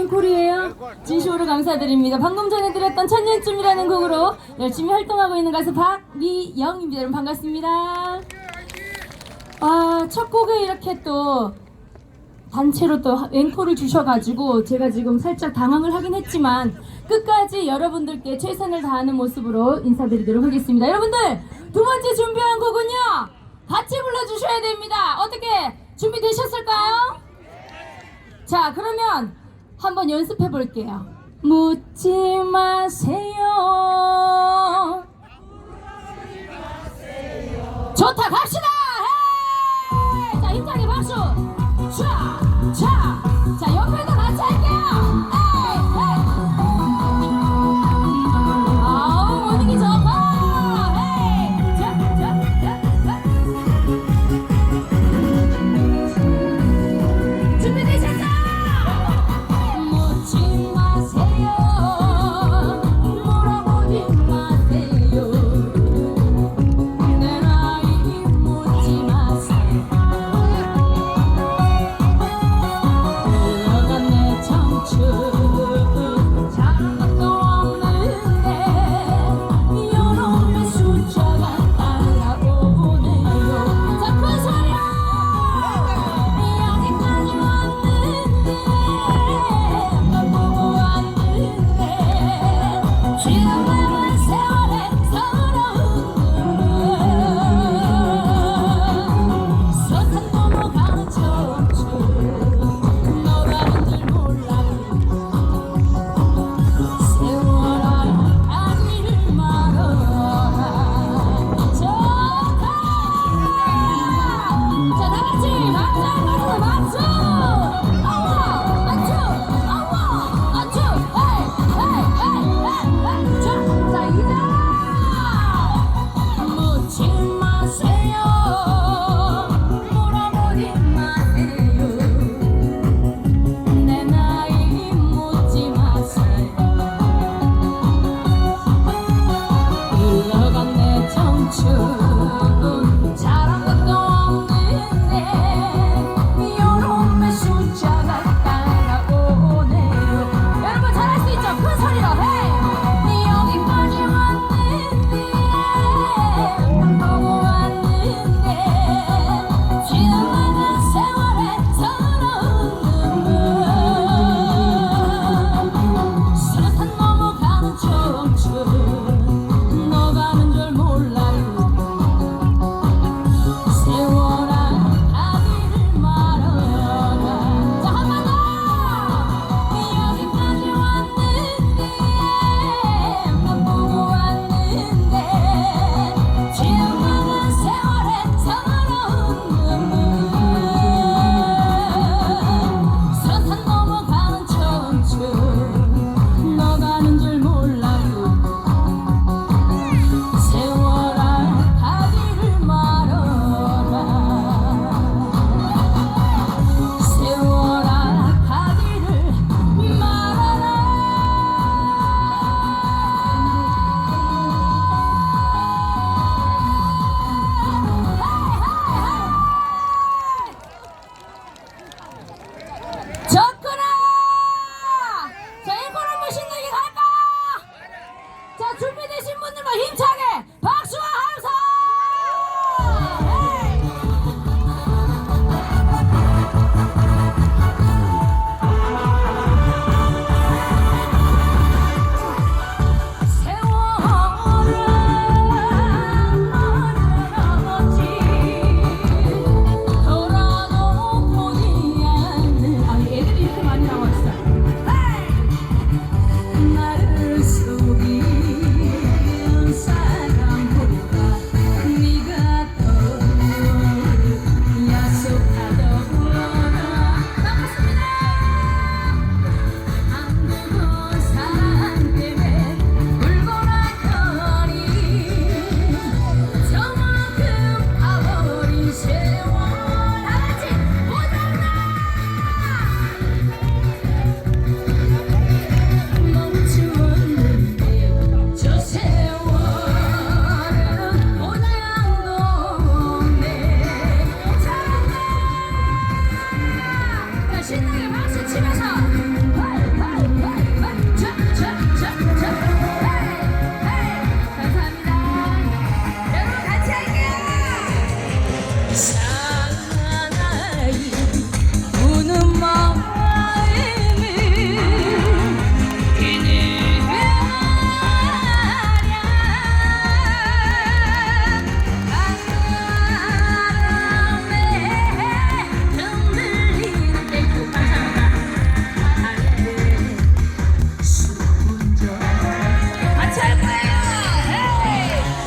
앵콜이에요. 진심으로 감사드립니다. 방금 전에 드렸던 천년쯤이라는 곡으로 열심히 활동하고 있는 가수 박미영입니다. 여러분 반갑습니다. 첫 곡에 이렇게 또 단체로 또 앵콜을 주셔가지고 제가 지금 살짝 당황을 하긴 했지만 끝까지 여러분들께 최선을 다하는 모습으로 인사드리도록 하겠습니다. 여러분들 두 번째 준비한 곡은요, 같이 불러주셔야 됩니다. 어떻게 준비되셨을까요? 자, 그러면 한번 연습해 볼게요. 묻지 마세요. 좋다, 갑시다. 헤이! 자, 힘차게 박수. 자, 옆에도 같이 할게요. 에이, 에이. 아우, 분위기 좋아. 에이. 자. 준비되셨죠? 묻지 마세요. 물어보지 마세요.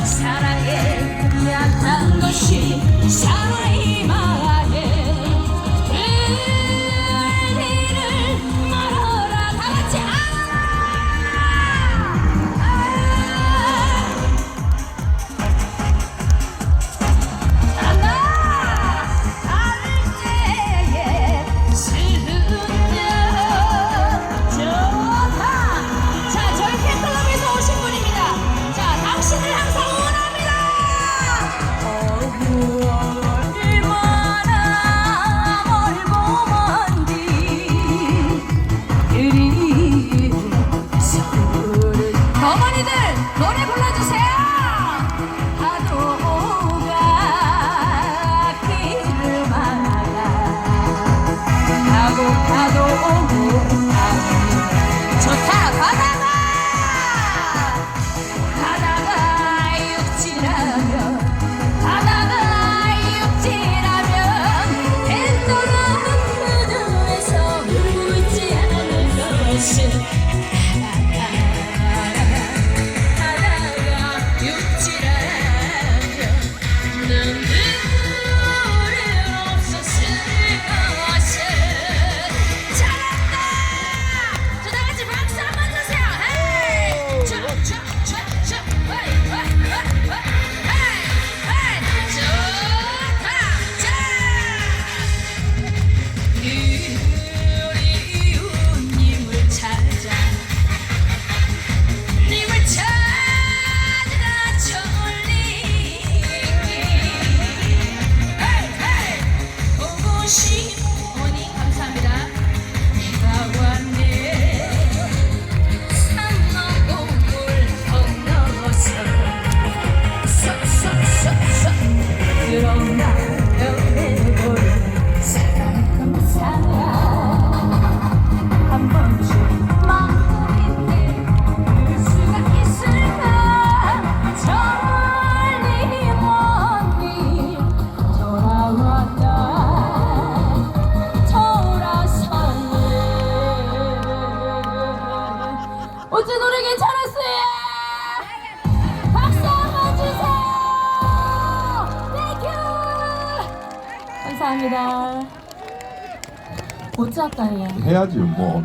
사랑에 약한 것이 사랑이만해 의리를 말하라 다같이 어머니들 노래 불러주세요. 파도가 길을 막아 파도 오고 좋다. 바다가 육지라면 해 떠나는 그늘에서 울지 않을 것은 시모니 감사합니다. 네가 왔네 산 넘고 물 건너서 쏙쏙쏙쏙 들어오나 연애보는 사랑 한 번쯤 마음인데 그 수가 있을까 저리 멀리 돌아왔다 어째 노래 괜찮았어요? 박수 한번 주세요. 땡큐. 감사합니다. 어찌 할까요? 해야지 뭐.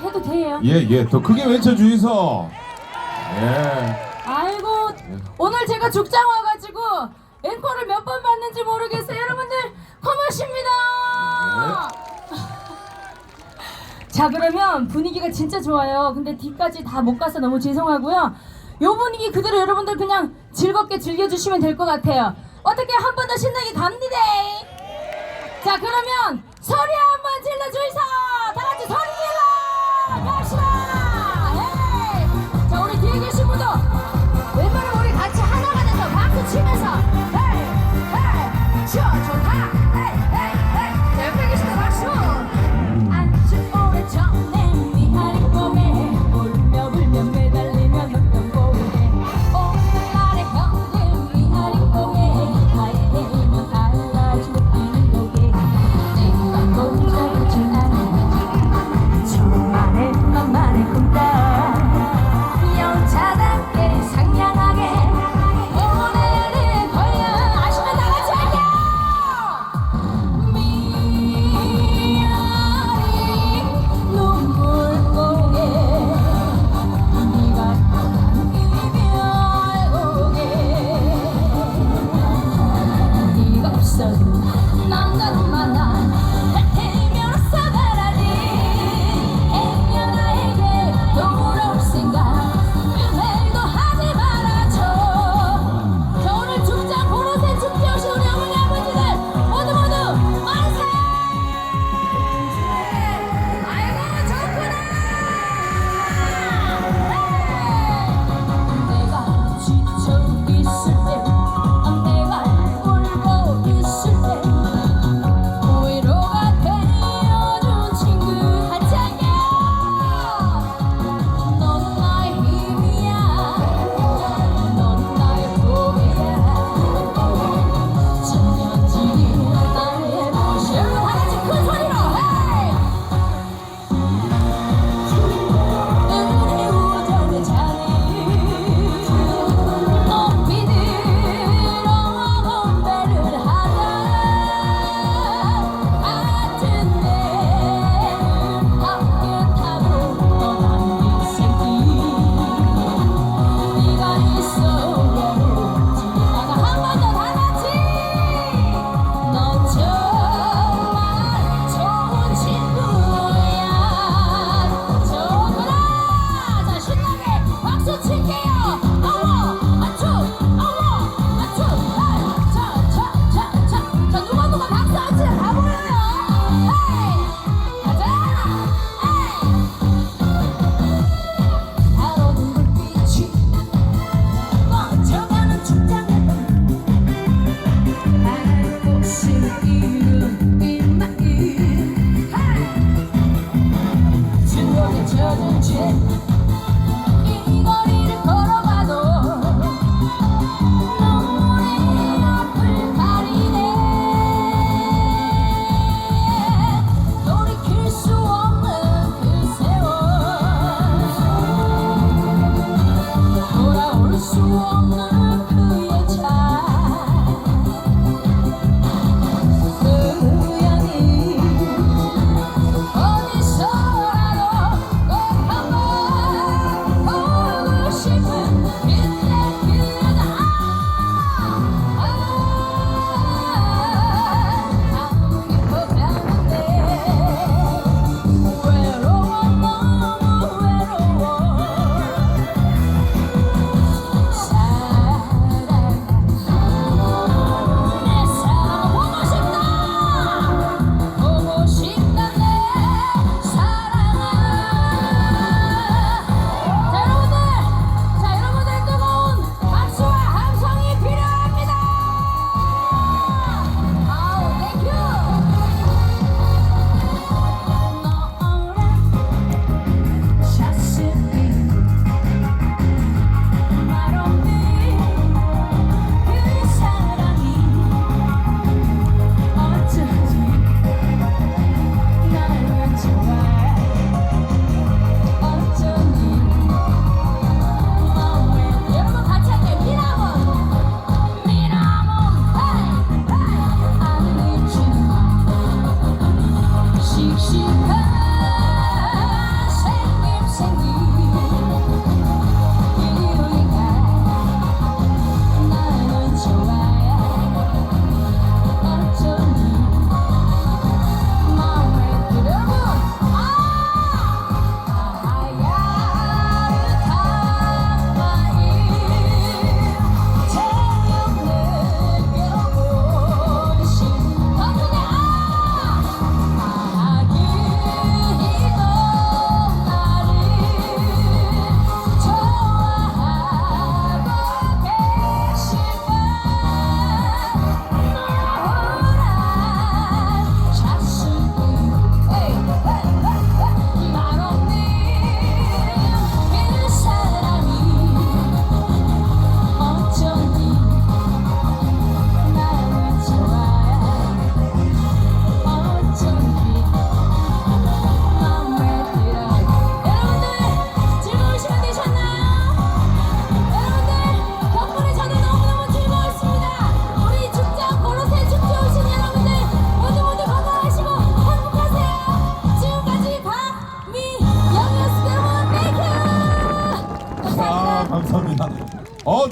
해도 돼요? 예. 더 크게 외쳐주이소. 예. 아이고 오늘 제가 죽장 와가지고 앵콜을 몇 번 받는지 모르겠어요. 여러분들 고맙습니다. 자 그러면 분위기가 진짜 좋아요. 근데 뒤까지 다 못 가서 너무 죄송하고요. 요 분위기 그대로 여러분들 그냥 즐겁게 즐겨주시면 될 것 같아요. 어떻게 한 번 더 신나게 갑니다. 자 그러면 소리 한번 질러주이소. 다같이 소리 질러 갑시다. 에이. 자 우리 뒤에 계신 분도 웬만하면 우리 같이 하나가 돼서 박수 치면서 헤이 헤이 좋다 헤이 헤이 헤이. 자 옆에 계신 분 박수. 오래전에 위아래 꿈에 울며 매달리며 걷던 고개 오늘날의 형들 위아래 꿈에 하얘면 달라지는 고개 내가 공작을 지나는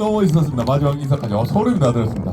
너무 있었습니다. 마지막 인사까지 소름이 나들었습니다.